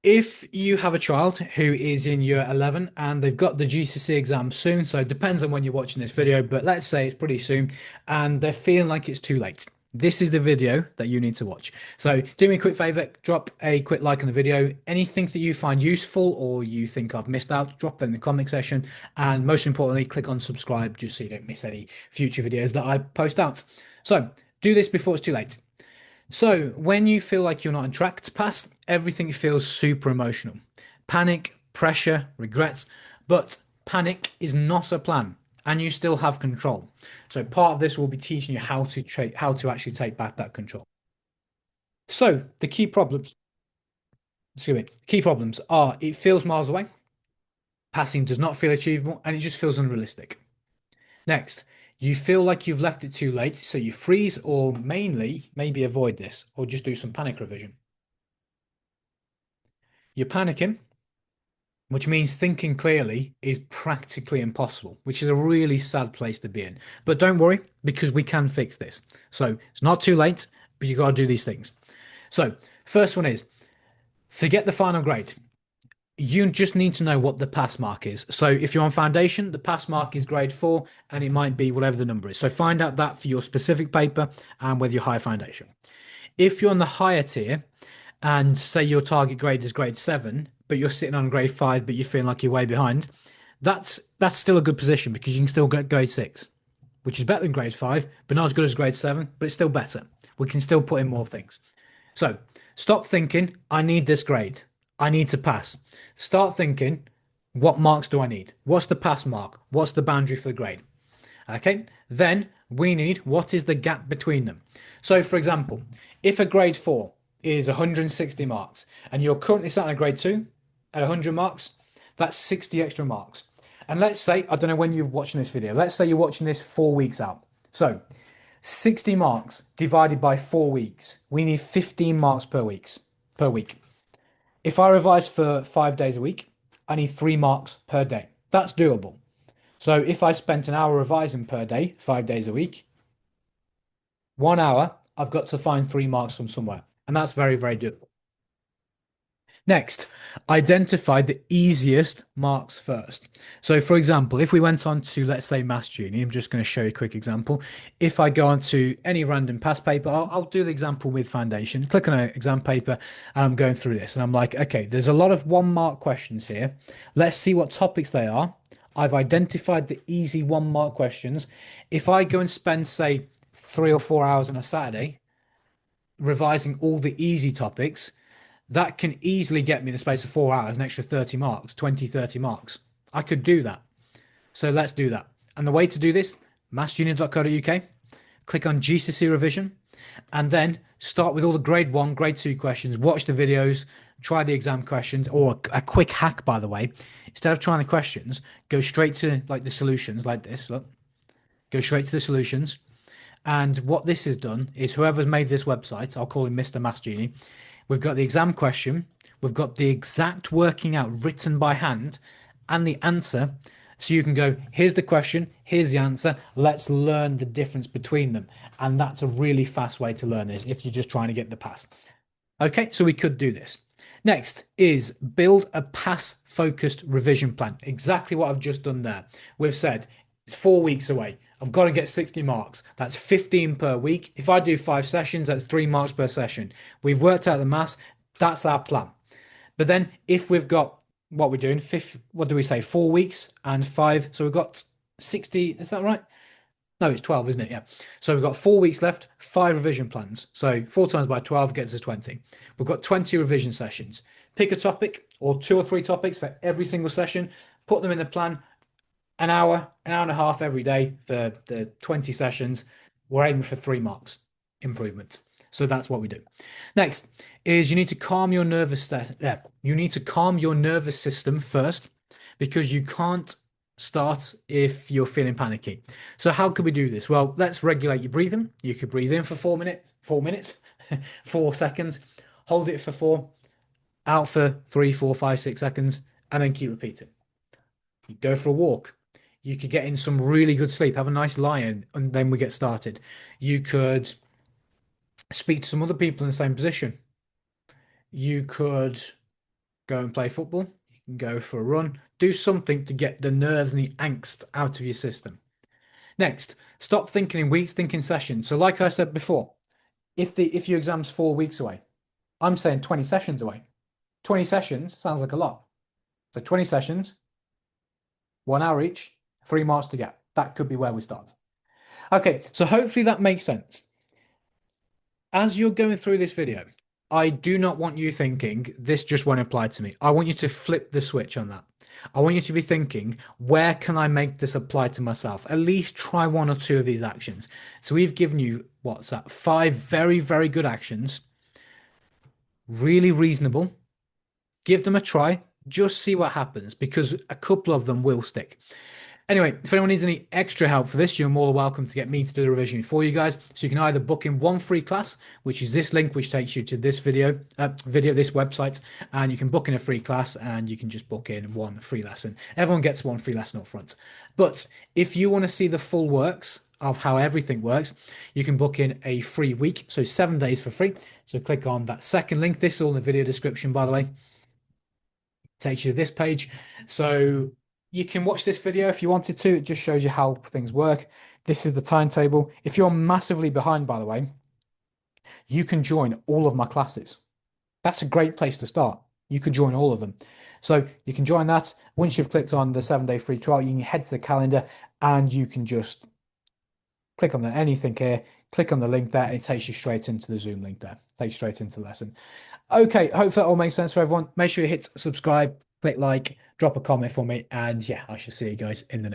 If you have a child who is in year 11 and they've got the GCSE exam soon, so it depends on when you're watching this video, but let's say it's pretty soon and they're feeling like it's too late. This is the video that you need to watch. So do me a quick favor, drop a quick like on the video. Anything that you find useful or you think I've missed out, drop them in the comment section. And most importantly, click on subscribe just so you don't miss any future videos that I post out. So do this before it's too late. So, when you feel like you're not on track to pass, everything feels super emotional. Panic, pressure, regrets, but panic is not a plan and you still have control. So, part of this will be teaching you how to actually take back that control. So, the key problems are it feels miles away, passing does not feel achievable, and it just feels unrealistic. Next, you feel like you've left it too late, so you freeze or mainly maybe avoid this or just do some panic revision. You're panicking, which means thinking clearly is practically impossible, which is a really sad place to be in. But don't worry, because we can fix this. So it's not too late, but you got to do these things. So, first one is forget the final grade. You just need to know what the pass mark is. So if you're on foundation, the pass mark is grade 4 and it might be whatever the number is. So find out that for your specific paper and whether you're higher foundation. If you're on the higher tier and say your target grade is grade 7, but you're sitting on grade 5, but you're feeling like you're way behind, that's still a good position because you can still get grade 6, which is better than grade 5, but not as good as grade 7, but it's still better. We can still put in more things. So stop thinking, I need this grade. I need to pass. Start thinking, what marks do I need? What's the pass mark? What's the boundary for the grade? Okay, then we need what is the gap between them. So, for example, if a grade 4 is 160 marks and you're currently sat on a grade 2 at 100 marks, that's 60 extra marks. And let's say, I don't know when you're watching this video, let's say you're watching this 4 weeks out. So, 60 marks divided by 4 weeks, we need 15 marks per week. If I revise for 5 days a week, I need 3 marks per day. That's doable. So if I spent an hour revising per day, 5 days a week, 1 hour, I've got to find 3 marks from somewhere. And that's very, very doable. Next, identify the easiest marks first. So, for example, if we went on to, let's say, Maths Junior, I'm just going to show you a quick example. If I go on to any random past paper, I'll do the example with foundation, click on an exam paper, and I'm going through this. And I'm like, okay, there's a lot of 1 mark questions here. Let's see what topics they are. I've identified the easy 1 mark questions. If I go and spend, say, 3 or 4 hours on a Saturday revising all the easy topics, that can easily get me in the space of 4 hours an extra 30 marks, 20, 30 marks. I could do that. So let's do that. And the way to do this, mathsjunior.co.uk, click on GCSE revision, and then start with all the grade 1, grade 2 questions, watch the videos, try the exam questions, or a quick hack, by the way. Instead of trying the questions, go straight to like the solutions like this. Look, go straight to the solutions. And what this has done is whoever's made this website, I'll call him Mr. Maths Genie, we've got the exam question, we've got the exact working out written by hand and the answer. So you can go, here's the question, here's the answer. Let's learn the difference between them. And that's a really fast way to learn this if you're just trying to get the pass. Okay, so we could do this. Next is build a pass focused revision plan. Exactly what I've just done there. We've said it's 4 weeks away. I've got to get 60 marks. That's 15 per week. If I do 5 sessions, that's 3 marks per session. We've worked out the maths. That's our plan. But then if we've got what we're doing, what do we say? 4 weeks and 5. So we've got 60. Is that right? No, it's 12, isn't it? Yeah. So we've got 4 weeks left, 5 revision plans. So 4 times by 12 gets us 20. We've got 20 revision sessions. Pick a topic or 2 or 3 topics for every single session, put them in the plan, an hour and a half every day for the 20 sessions. We're aiming for 3 marks improvement. So that's what we do. Next is you need to calm your you need to calm your nervous system first because you can't start if you're feeling panicky. So how could we do this? Well, let's regulate your breathing. You could breathe in for 4 minutes, 4 seconds, hold it for 4, out for 3, 4, 5, 6 seconds, and then keep repeating. You go for a walk. You could get in some really good sleep, have a nice lie-in, and then we get started. You could speak to some other people in the same position. You could Go and play football. You can go for a run. Do something to get the nerves and the angst out of your system. Next, stop thinking in weeks, think in sessions. So, like I said before, if your exam's 4 weeks away, I'm saying 20 sessions away. 20 sessions sounds like a lot. So 20 sessions, 1 hour each, 3 marks to get. That could be where we start. Okay, so hopefully that makes sense. As you're going through this video, I do not want you thinking this just won't apply to me. I want you to flip the switch on that. I want you to be thinking, where can I make this apply to myself? At least try one or two of these actions. So we've given you, what's that? 5 very, very good actions, really reasonable. Give them a try. Just see what happens because a couple of them will stick. Anyway, if anyone needs any extra help for this, you're more than welcome to get me to do the revision for you guys. So you can either book in one free class, which is this link, which takes you to this this website, and you can book in a free class and you can just book in one free lesson. Everyone gets one free lesson up front. But if you want to see the full works of how everything works, you can book in a free week. So 7 days for free. So click on that second link. This is all in the video description, by the way. Takes you to this page. So you can watch this video if you wanted to. It just shows you how things work. This is the timetable. If you're massively behind, by the way, you can join all of my classes. That's a great place to start. You can join all of them. So you can join that. Once you've clicked on the 7-day free trial, you can head to the calendar and you can just click on anything here, click on the link there, and it takes you straight into the Zoom link there. It takes you straight into the lesson. Okay, hope that all makes sense for everyone. Make sure you hit subscribe, click like, drop a comment for me, and yeah, I shall see you guys in the next